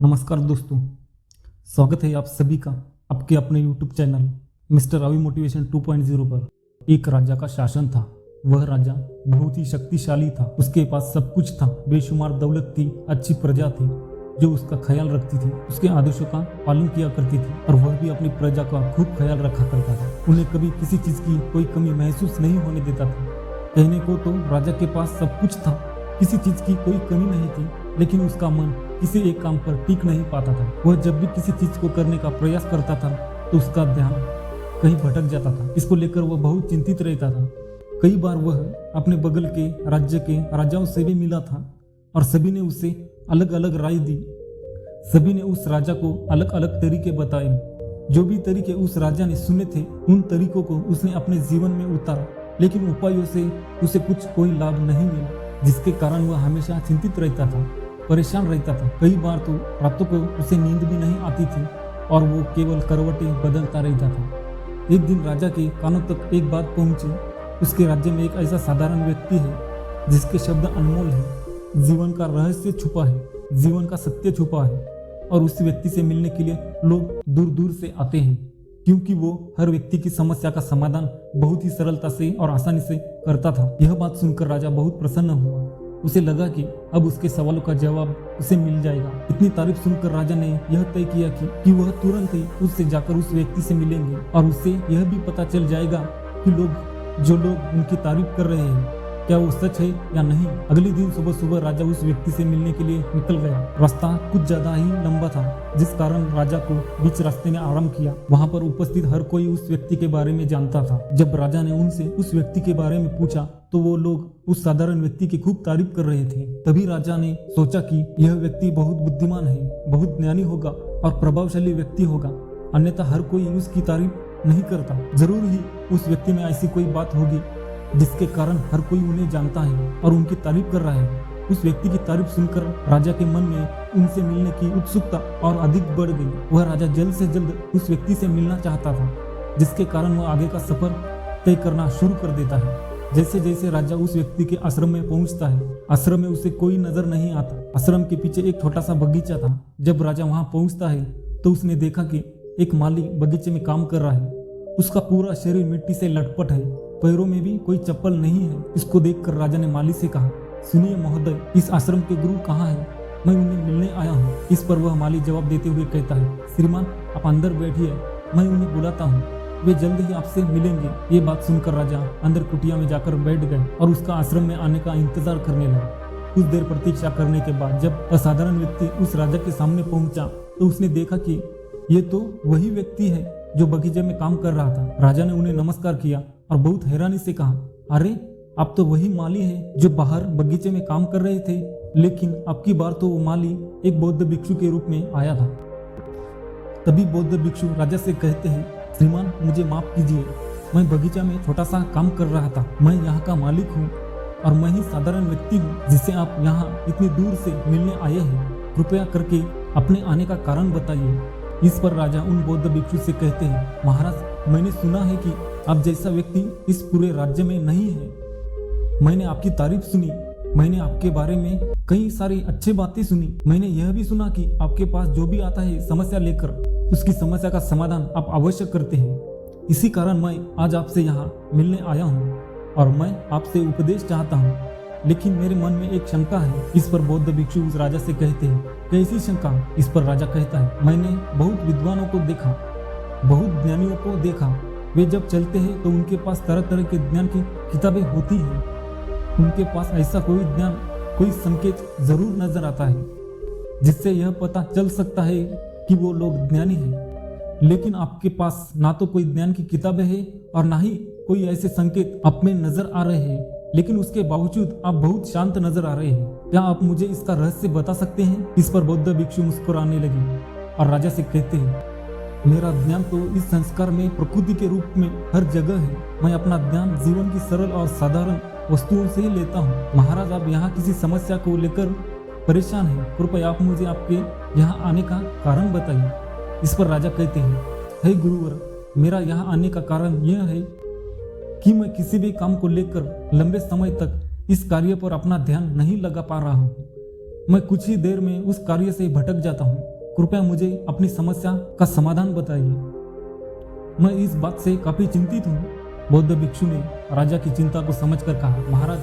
नमस्कार दोस्तों, स्वागत है आप सभी का आपके अपने YouTube channel mister Ravi motivation 2.0 पर। एक राजा का शासन था। वह राजा बहुत ही शक्तिशाली था। उसके पास सब कुछ था, बेशुमार दौलत थी, अच्छी प्रजा थी जो उसका ख्याल रखती थी, उसके आदेशों का पालन किया करती थी और वह भी अपनी प्रजा का खूब ख्याल रखा करता था। उन्हें कभी किसी चीज की कोई कमी महसूस नहीं होने देता था। कहने को तो राजा के पास सब कुछ था, किसी चीज की कोई कमी नहीं थी, लेकिन उसका मन किसी एक काम पर टिक नहीं पाता था। वह जब भी किसी चीज को करने का प्रयास करता था तो उसका ध्यान कहीं भटक जाता था। इसको लेकर वह बहुत चिंतित रहता था। कई बार वह अपने बगल के राज्य के राजाओं से भी मिला था और सभी ने उसे अलग अलग राय दी। सभी ने उस राजा को अलग अलग तरीके बताए। जो भी तरीके उस राजा ने सुने थे उन तरीकों को उसने अपने जीवन में उतारा, लेकिन उपायों से उसे कुछ कोई लाभ नहीं मिला, जिसके कारण वह हमेशा चिंतित रहता था, परेशान रहता था। कई बार तो रातों को उसे नींद भी नहीं आती थी और वो केवल करवटें बदलता रहता था। एक दिन राजा के कानों तक एक बात पहुंची। उसके राज्य में एक ऐसा साधारण व्यक्ति है जिसके शब्द अनमोल है। जीवन का रहस्य छुपा है, जीवन का सत्य छुपा है और उस व्यक्ति से मिलने के लिए लोग दूर दूर से आते हैं, क्योंकि वो हर व्यक्ति की समस्या का समाधान बहुत ही सरलता से और आसानी से करता था। यह बात सुनकर राजा बहुत प्रसन्न हुआ। उसे लगा कि अब उसके सवालों का जवाब उसे मिल जाएगा। इतनी तारीफ सुनकर राजा ने यह तय किया कि वह तुरंत ही उससे जाकर उस व्यक्ति से मिलेंगे और उससे यह भी पता चल जाएगा कि जो लोग उनकी तारीफ कर रहे हैं क्या वो सच है या नहीं। अगले दिन सुबह सुबह राजा उस व्यक्ति से मिलने के लिए निकल गया। रास्ता कुछ ज्यादा ही लंबा था, जिस कारण राजा को बीच रास्ते में आराम किया। वहां पर उपस्थित हर कोई उस व्यक्ति के बारे में जानता था। जब राजा ने उनसे उस व्यक्ति के बारे में पूछा तो वो लोग उस साधारण व्यक्ति की खूब तारीफ कर रहे थे। तभी राजा ने सोचा कि यह व्यक्ति बहुत बुद्धिमान है, बहुत ज्ञानी होगा और प्रभावशाली व्यक्ति होगा, अन्यथा हर कोई उसकी तारीफ नहीं करता। जरूर ही उस व्यक्ति में ऐसी कोई बात होगी जिसके कारण हर कोई उन्हें जानता है और उनकी तारीफ कर रहा है। उस व्यक्ति की तारीफ सुनकर राजा के मन में उनसे मिलने की उत्सुकता और अधिक बढ़ गई। वह राजा जल्द से जल्द उस व्यक्ति से मिलना चाहता था, जिसके कारण वह आगे का सफर तय करना शुरू कर देता है। जैसे जैसे राजा उस व्यक्ति के आश्रम में पहुंचता है, आश्रम में उसे कोई नजर नहीं आता। आश्रम के पीछे एक छोटा सा बगीचा था। जब राजा वहां पहुंचता है तो उसने देखा कि एक माली बगीचे में काम कर रहा है। उसका पूरा शरीर मिट्टी से लटपट है, पैरों में भी कोई चप्पल नहीं है। इसको देखकर राजा ने माली से कहा, सुनिए महोदय, इस आश्रम के गुरु कहाँ हैं? मैं उन्हें मिलने आया हूँ। इस पर वह माली जवाब देते हुए कहता है, श्रीमान आप अंदर बैठिए, मैं उन्हें बुलाता हूँ, वे जल्द ही आपसे मिलेंगे। ये बात सुनकर राजा अंदर कुटिया में जाकर बैठ गए और उसका आश्रम में आने का इंतजार करने लगा। कुछ देर प्रतीक्षा करने के बाद जब असाधारण व्यक्ति उस राजा के सामने पहुंचा तो उसने देखा कि ये तो वही व्यक्ति है जो बगीचे में काम कर रहा था। राजा ने उन्हें नमस्कार किया और बहुत हैरानी से कहा, अरे आप तो वही माली हैं जो बाहर बगीचे में काम कर रहे थे, लेकिन अब की बार तो वो माली एक बौद्ध भिक्षु के रूप में आया था। तभी बौद्ध भिक्षु राजा से कहते हैं, श्रीमान मुझे माफ कीजिए, मैं बगीचा में छोटा सा काम कर रहा था। मैं यहाँ का मालिक हूँ और मैं ही साधारण व्यक्ति हूँ जिसे आप यहाँ इतनी दूर से मिलने आए हैं। कृपया करके अपने आने का कारण बताइए। इस पर राजा उन बौद्ध भिक्षु से कहते हैं, महाराज मैंने सुना है कि आप जैसा व्यक्ति इस पूरे राज्य में नहीं है। मैंने आपकी तारीफ सुनी, मैंने आपके बारे में कई सारी अच्छी बातें सुनी। मैंने यह भी सुना कि आपके पास जो भी आता है समस्या लेकर, उसकी समस्या का समाधान आप अवश्य करते हैं। इसी कारण मैं आज आपसे यहाँ मिलने आया हूँ और मैं आपसे उपदेश चाहता हूँ, लेकिन मेरे मन में एक शंका है। इस पर बौद्ध भिक्षु उस राजा से कहते हैं, कैसी शंका? इस पर राजा कहता है, मैंने बहुत विद्वानों को देखा, बहुत ज्ञानियों को देखा। वे जब चलते हैं तो उनके पास तरह तरह के ज्ञान की किताबें होती हैं। उनके पास ऐसा कोई ज्ञान, कोई संकेत जरूर नजर आता है जिससे यह पता चल सकता है कि वो लोग ज्ञानी हैं। लेकिन आपके पास ना तो कोई ज्ञान की किताबें हैं और ना ही कोई ऐसे संकेत आप में नजर आ रहे हैं, लेकिन उसके बावजूद आप बहुत शांत नजर आ रहे हैं। क्या आप मुझे इसका रहस्य बता सकते हैं? इस पर बौद्ध भिक्षु मुस्कुराने लगे और राजा से कहते हैं, मेरा ज्ञान तो इस संस्कार में प्रकृति के रूप में हर जगह है। मैं अपना ज्ञान जीवन की सरल और साधारण वस्तुओं से ही लेता हूँ। महाराज आप यहाँ किसी समस्या को लेकर परेशान हैं, कृपया आप मुझे आपके यहाँ आने का कारण बताइए। इस पर राजा कहते हैं, हे गुरुवर, मेरा यहाँ आने का कारण यह है कि मैं किसी भी काम को लेकर लंबे समय तक इस कार्य पर अपना ध्यान नहीं लगा पा रहा हूँ। मैं कुछ ही देर में उस कार्य से भटक जाता हूँ। कृपया मुझे अपनी समस्या का समाधान बताइए। मैं इस बात से काफी चिंतित हूँ। बौद्ध भिक्षु ने राजा की चिंता को समझकर कहा, महाराज,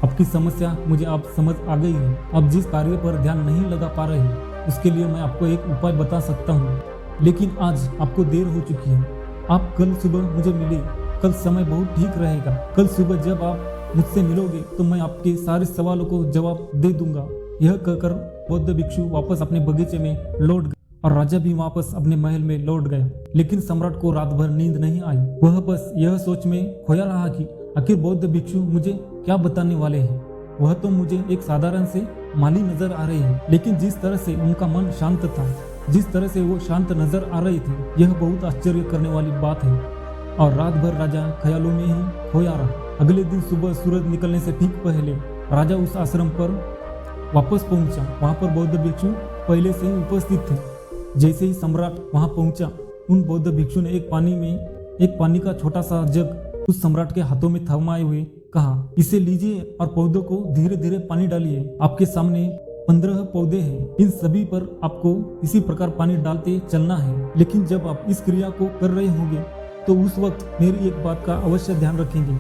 आपकी समस्या मुझे आप समझ आ गई है। आप जिस कार्य पर ध्यान नहीं लगा पा रहे हैं उसके लिए मैं आपको एक उपाय बता सकता हूँ, लेकिन आज आपको देर हो चुकी है। आप कल सुबह मुझे मिले, कल समय बहुत ठीक रहेगा। कल सुबह जब आप मुझसे मिलोगे तो मैं आपके सारे सवालों को जवाब दे दूंगा। यह कहकर बौद्ध भिक्षु वापस अपने बगीचे में लौट गया और राजा भी वापस अपने महल में लौट गया। लेकिन सम्राट को रात भर नींद नहीं आई। वह बस यह सोच में खोया रहा कि आखिर बौद्ध भिक्षु मुझे क्या बताने वाले हैं। वह तो मुझे एक साधारण से माली नजर आ रहे हैं, लेकिन जिस तरह से उनका मन शांत था, जिस तरह से वो शांत नजर आ रहे थे, यह बहुत आश्चर्य करने वाली बात है। और रात भर राजा ख्यालों में ही खोया रहा। अगले दिन सुबह सूरज निकलने से ठीक पहले राजा उस आश्रम पर वापस पहुंचा। वहां पर बौद्ध भिक्षु पहले से ही उपस्थित थे। जैसे ही सम्राट वहां पहुंचा, उन बौद्ध भिक्षु ने एक पानी का छोटा सा जग उस सम्राट के हाथों में थमाए हुए कहा, इसे लीजिए और पौधों को धीरे धीरे पानी डालिए। आपके सामने 15 पौधे हैं, इन सभी पर आपको इसी प्रकार पानी डालते चलना है। लेकिन जब आप इस क्रिया को कर रहे होंगे तो उस वक्त मेरी एक बात का अवश्य ध्यान रखेंगे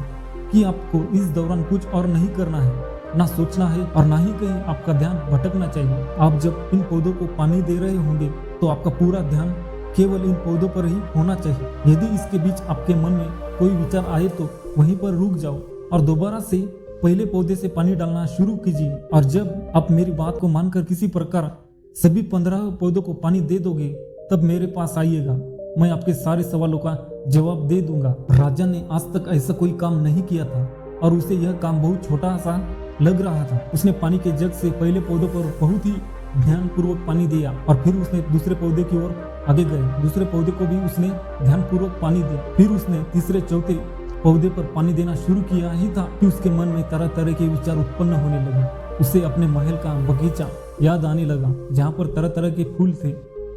कि आपको इस दौरान कुछ और नहीं करना है, ना सोचना है और ना ही कहीं आपका ध्यान भटकना चाहिए। आप जब इन पौधों को पानी दे रहे होंगे तो आपका पूरा ध्यान केवल इन पौधों पर ही होना चाहिए। यदि इसके बीच आपके मन में कोई विचार आए तो वहीं पर रुक जाओ और दोबारा से पहले पौधे से पानी डालना शुरू कीजिए। और जब आप मेरी बात को मानकर किसी प्रकार सभी 15 पौधों को पानी दे दोगे तब मेरे पास आइएगा, मैं आपके सारे सवालों का जवाब दे दूंगा। राजा ने आज तक ऐसा कोई काम नहीं किया था और उसे यह काम बहुत छोटा सा लग रहा था। उसने पानी के जग से पहले पौधों पर बहुत ही ध्यानपूर्वक पानी दिया और फिर उसने दूसरे पौधे की ओर आगे गए। दूसरे पौधे को भी उसने ध्यानपूर्वक पानी दिया। फिर उसने तीसरे चौथे पौधे पर पानी देना शुरू किया ही था कि उसके मन में तरह तरह के विचार उत्पन्न होने लगे। उसे अपने महल का बगीचा याद आने लगा, जहाँ पर तरह तरह के फूल थे,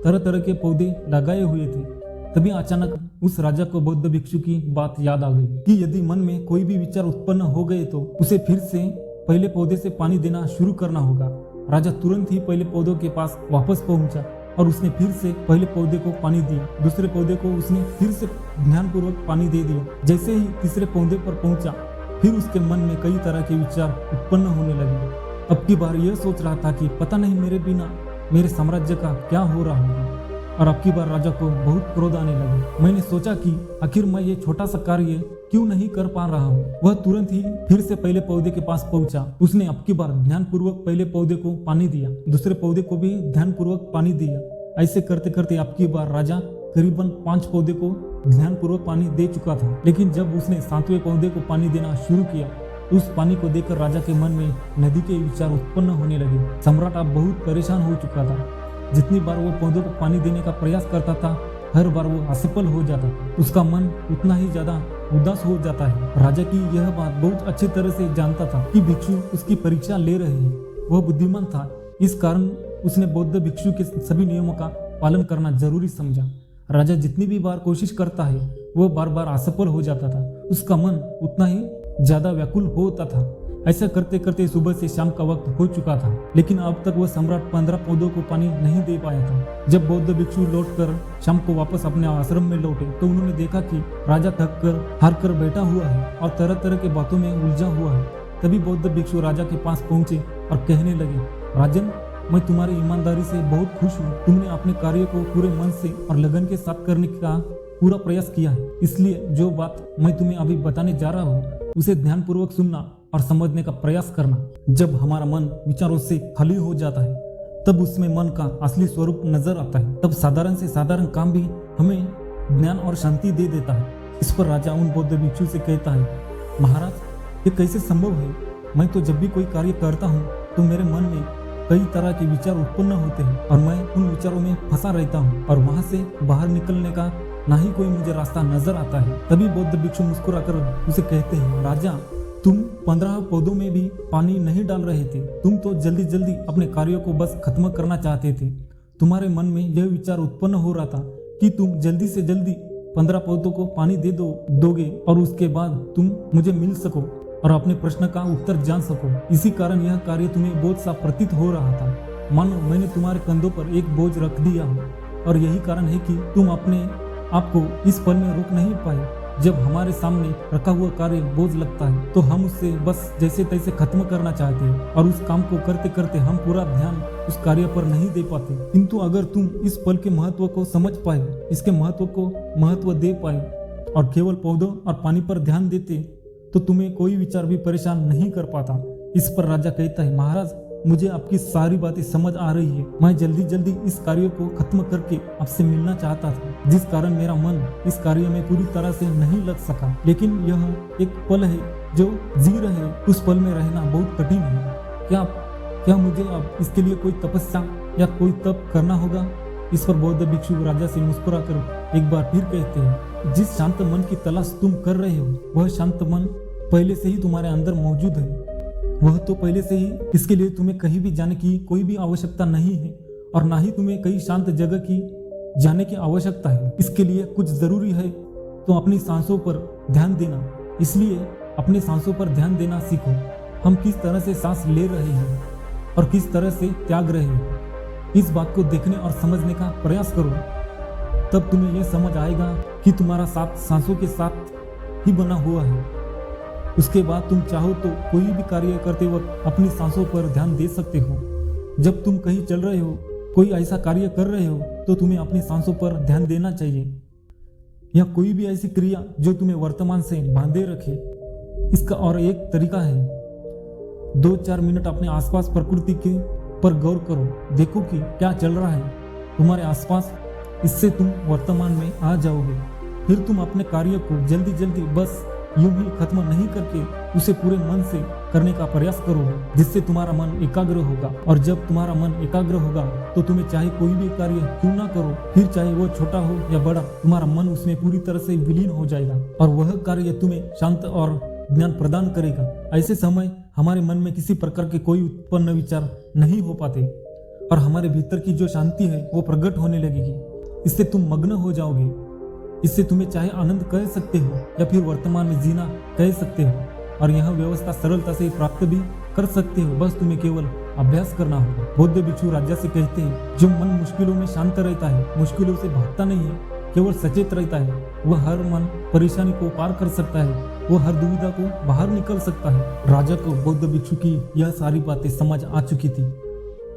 तरह तरह के पौधे लगाए हुए थे। तभी अचानक उस राजा को बौद्ध भिक्षु की बात याद आ गई कि यदि मन में कोई भी विचार उत्पन्न हो गए तो उसे फिर से पहले पौधे से पानी देना शुरू करना होगा। राजा तुरंत ही पहले पौधों के पास वापस पहुंचा और उसने फिर से पहले पौधे को पानी दिया। दूसरे पौधे को उसने फिर से ध्यानपूर्वक पानी दे दिया। जैसे ही तीसरे पौधे पर पहुंचा, फिर उसके मन में कई तरह के विचार उत्पन्न होने लगे। अब की बार यह सोच रहा था कि पता नहीं मेरे बिना मेरे साम्राज्य का क्या हो रहा होगा। और अब की बार राजा को बहुत क्रोध आने लगा। मैंने सोचा कि आखिर मैं ये छोटा सा कार्य क्यों नहीं कर पा रहा हूँ। वह तुरंत ही फिर से पहले पौधे के पास पहुंचा। उसने अब की बार ध्यानपूर्वक पहले पौधे को पानी दिया, दूसरे पौधे को भी ध्यानपूर्वक पानी दिया। ऐसे करते करते अब की बार राजा करीबन 5 पौधे को ध्यानपूर्वक पानी दे चुका था। लेकिन जब उसने 7वें पौधे को पानी देना शुरू किया, उस पानी को देखकर राजा के मन में नदी के विचार उत्पन्न होने लगे। सम्राट अब बहुत परेशान हो चुका था। जितनी बार वो पौधों को पानी देने का प्रयास करता था, हर बार वो असफल हो जाता था। उसका मन उतना ही ज्यादा उदास हो जाता है। राजा की यह बात बहुत अच्छी तरह से जानता था कि भिक्षु उसकी परीक्षा ले रहे हैं। वह बुद्धिमान था, इस कारण उसने बौद्ध भिक्षु के सभी नियमों का पालन करना जरूरी समझा। राजा जितनी भी बार कोशिश करता है, वह बार बार असफल हो जाता था। उसका मन उतना ही ज्यादा व्याकुल होता था। ऐसा करते करते सुबह से शाम का वक्त हो चुका था, लेकिन अब तक वह सम्राट 15 पौधों को पानी नहीं दे पाया था। जब बौद्ध भिक्षु लौटकर शाम को वापस अपने आश्रम में लौटे तो उन्होंने देखा कि राजा थक कर हार कर बैठा हुआ है और तरह तरह के बातों में उलझा हुआ है। तभी बौद्ध भिक्षु राजा के पास पहुंचे और कहने लगे, राजन, मैं तुम्हारी ईमानदारी से बहुत खुश हूँ। तुमने अपने कार्य को पूरे मन से और लगन के साथ करने का पूरा प्रयास किया है। इसलिए जो बात मैं तुम्हें अभी बताने जा रहा हूँ उसे ध्यानपूर्वक सुनना और समझने का प्रयास करना। जब हमारा मन विचारों से खाली हो जाता है तब उसमें मन का असली स्वरूप नजर आता है। तब साधारण से साधारण काम भी हमें ज्ञान और शांति दे देता है। इस पर राजा उन बौद्ध भिक्षु से कहता है, महाराज, ये कैसे संभव है? मैं तो जब भी कोई कार्य करता हूँ तो मेरे मन में कई तरह के विचार उत्पन्न होते हैं और मैं उन विचारों में फंसा रहता हूँ और वहां से बाहर निकलने का ना ही कोई मुझे रास्ता नजर आता है। तभी बौद्ध भिक्षु मुस्कुराकर उसे कहते हैं, राजा, तुम 15 पौधों में भी पानी नहीं डाल रहे थे। तुम तो जल्दी जल्दी अपने कार्यों को बस खत्म करना चाहते थे। तुम्हारे मन में यह विचार उत्पन्न हो रहा था कि तुम जल्दी से जल्दी 15 पौधों को पानी दे दोगे और उसके बाद तुम मुझे मिल सको और अपने प्रश्न का उत्तर जान सको। इसी कारण यह कार्य तुम्हें बहुत सा प्रतीत हो रहा था। मानो मैंने तुम्हारे कंधों पर एक बोझ रख दिया हो, और यही कारण है कि तुम अपने आप को इस पल में रोक नहीं पाए। जब हमारे सामने रखा हुआ कार्य बोझ लगता है तो हम उससे बस जैसे तैसे खत्म करना चाहते हैं, और उस काम को करते करते हम पूरा ध्यान उस कार्य पर नहीं दे पाते। किंतु अगर तुम इस पल के महत्व को समझ पाए, इसके महत्व को महत्व दे पाए और केवल पौधों और पानी पर ध्यान देते, तो तुम्हें कोई विचार भी परेशान नहीं कर पाता। इस पर राजा कहता है, महाराज मुझे आपकी सारी बातें समझ आ रही है। मैं जल्दी जल्दी इस कार्य को खत्म करके आपसे मिलना चाहता था, जिस कारण मेरा मन इस कार्य में पूरी तरह से नहीं लग सका। लेकिन यह एक पल है जो जी रहे, उस पल में रहना बहुत कठिन है। क्या मुझे अब इसके लिए कोई तपस्या या कोई तप करना होगा? इस पर बौद्ध भिक्षु राजा से मुस्कुरा कर एक बार फिर कहते हैं, जिस शांत मन की तलाश तुम कर रहे हो, वह शांत मन पहले से ही तुम्हारे अंदर मौजूद है। वह तो पहले से ही, इसके लिए तुम्हें कहीं भी जाने की कोई भी आवश्यकता नहीं है, और ना ही तुम्हें कई शांत जगह की जाने की आवश्यकता है। इसके लिए कुछ जरूरी है तो अपनी सांसों पर ध्यान देना। इसलिए अपनी सांसों पर ध्यान देना सीखो। हम किस तरह से सांस ले रहे हैं और किस तरह से त्याग रहे हैं, इस बात को देखने और समझने का प्रयास करो। तब तुम्हें यह समझ आएगा कि तुम्हारा साथ सांसों के साथ ही बना हुआ है। उसके बाद तुम चाहो तो कोई भी कार्य करते वक्त अपनी सांसों पर ध्यान दे सकते हो। जब तुम कहीं चल रहे हो, कोई ऐसा कार्य कर रहे हो, तो तुम्हें अपनी सांसों पर ध्यान देना चाहिए, या कोई भी ऐसी क्रिया जो तुम्हें वर्तमान से बांधे रखे। इसका और एक तरीका है, 2-4 मिनट अपने आसपास प्रकृति के पर गौर करो। देखो कि क्या चल रहा है तुम्हारे आसपास। इससे तुम वर्तमान में आ जाओगे। फिर तुम अपने कार्य को जल्दी जल्दी बस यूं ही खत्म नहीं करके उसे पूरे मन से करने का प्रयास करोगे, जिससे तुम्हारा मन एकाग्र होगा। और जब तुम्हारा मन एकाग्र होगा तो तुम्हें चाहे कोई भी कार्य क्यों ना करो, फिर चाहे वो छोटा हो या बड़ा, तुम्हारा मन उसमें पूरी तरह से विलीन हो जाएगा, और वह कार्य तुम्हें शांत और ज्ञान प्रदान करेगा। ऐसे समय हमारे मन में किसी प्रकार के कोई उत्पन्न विचार नहीं हो पाते, और हमारे भीतर की जो शांति है वो प्रकट होने लगेगी। इससे तुम मग्न हो जाओगे। इससे तुम्हें चाहे आनंद कह सकते हो या फिर वर्तमान में जीना कह सकते हो, और यह व्यवस्था सरलता से प्राप्त भी कर सकते हो। बस तुम्हें केवल अभ्यास करना होगा। बौद्ध भिक्षु राजा से कहते हैं, जो मन मुश्किलों में शांत रहता है, मुश्किलों से भागता नहीं है, केवल सचेत रहता है, वह हर मन परेशानी को पार कर सकता है, वो हर दुविधा को बाहर निकल सकता है। राजा को बौद्ध भिक्षु की यह सारी बातें समझ आ चुकी थी।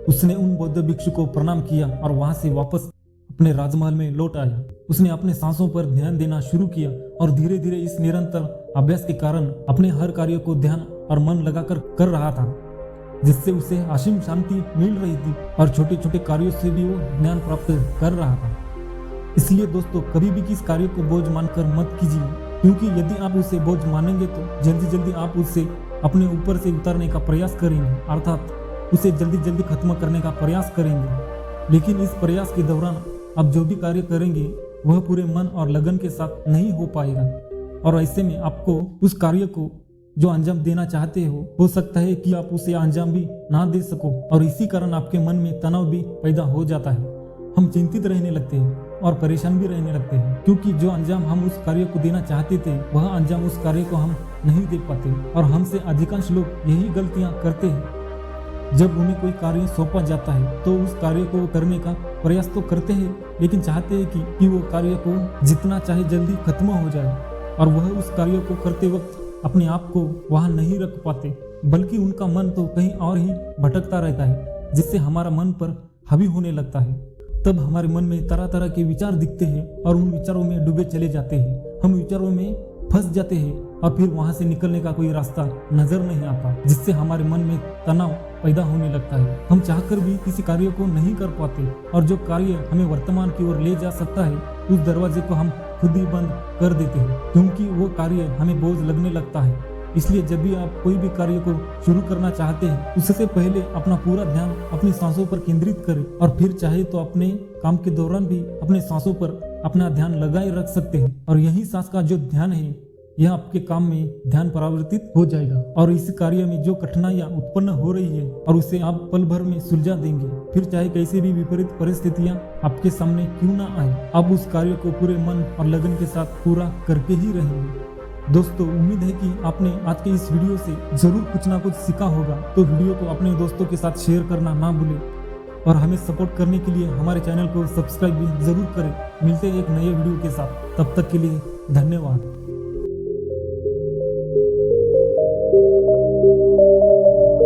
उसने उन बौद्ध भिक्षु को प्रणाम किया और वहां से वापस अपने राजमहल में लौट आया। उसने अपने सांसों पर ध्यान देना शुरू किया, और धीरे धीरे इस निरंतर अभ्यास के कारण अपने हर कार्य को ध्यान और मन लगाकर कर रहा था, जिससे उसे असीम शांति मिल रही थी, और छोटे छोटे कार्यों से भी वो ज्ञान प्राप्त कर रहा था। इसलिए दोस्तों, कभी भी किस कार्य को बोझ मानकर मत कीजिए, क्योंकि यदि आप उसे बोझ मानेंगे तो जल्दी जल्दी आप उसे अपने ऊपर से उतारने का प्रयास करेंगे, अर्थात उसे जल्दी जल्दी खत्म करने का प्रयास करेंगे। लेकिन इस प्रयास के दौरान आप जो भी कार्य करेंगे वह पूरे मन और लगन के साथ नहीं हो पाएगा, और ऐसे में आपको उस कार्य को जो अंजाम देना चाहते हो सकता है कि आप उसे अंजाम भी ना दे सको, और इसी कारण आपके मन में तनाव भी पैदा हो जाता है। हम चिंतित रहने लगते हैं और परेशान भी रहने लगते हैं, क्योंकि जो अंजाम हम उस कार्य को देना चाहते थे वह अंजाम उस कार्य को हम नहीं दे पाते। और हमसे अधिकांश लोग यही गलतियां करते हैं। जब उन्हें कोई कार्य सौंपा जाता है तो उस कार्य को करने का प्रयास तो करते हैं, लेकिन चाहते हैं कि वो कार्य को जितना चाहे जल्दी खत्म हो जाए, और वह उस कार्य को करते वक्त अपने आप को वहां नहीं रख पाते, बल्कि उनका मन तो कहीं और ही भटकता रहता है, जिससे हमारा मन पर हावी होने लगता है। तब हमारे मन में तरह तरह के विचार दिखते हैं, और उन विचारों में डूबे चले जाते हैं। हम विचारों में फंस जाते हैं, और फिर वहां से निकलने का कोई रास्ता नजर नहीं आता, जिससे हमारे मन में तनाव पैदा होने लगता है। हम चाहकर भी किसी कार्य को नहीं कर पाते, और जो कार्य हमें वर्तमान की ओर ले जा सकता है उस दरवाजे को हम खुद ही बंद कर देते हैं, क्योंकि वो कार्य हमें बोझ लगने लगता है। इसलिए जब भी आप कोई भी कार्य को शुरू करना चाहते हैं, उससे पहले अपना पूरा ध्यान अपनी सांसों पर केंद्रित करें, और फिर चाहे तो अपने काम के दौरान भी अपने सांसों पर अपना ध्यान लगाए रख सकते हैं। और यही सांस का जो ध्यान है, यह आपके काम में ध्यान परावर्तित हो जाएगा, और इस कार्य में जो कठिनाइयां उत्पन्न हो रही है और उसे आप पल भर में सुलझा देंगे। फिर चाहे कैसे भी विपरीत परिस्थितियां आपके सामने क्यों ना आए, आप उस कार्य को पूरे मन और लगन के साथ पूरा करके ही रहेंगे। दोस्तों, उम्मीद है कि आपने आज के इस वीडियो से जरूर कुछ ना कुछ सीखा होगा। तो वीडियो को अपने दोस्तों के साथ शेयर करना ना भूलें, और हमें सपोर्ट करने के लिए हमारे चैनल को सब्सक्राइब भी जरूर करें। मिलते हैं एक नए वीडियो के साथ, तब तक के लिए धन्यवाद।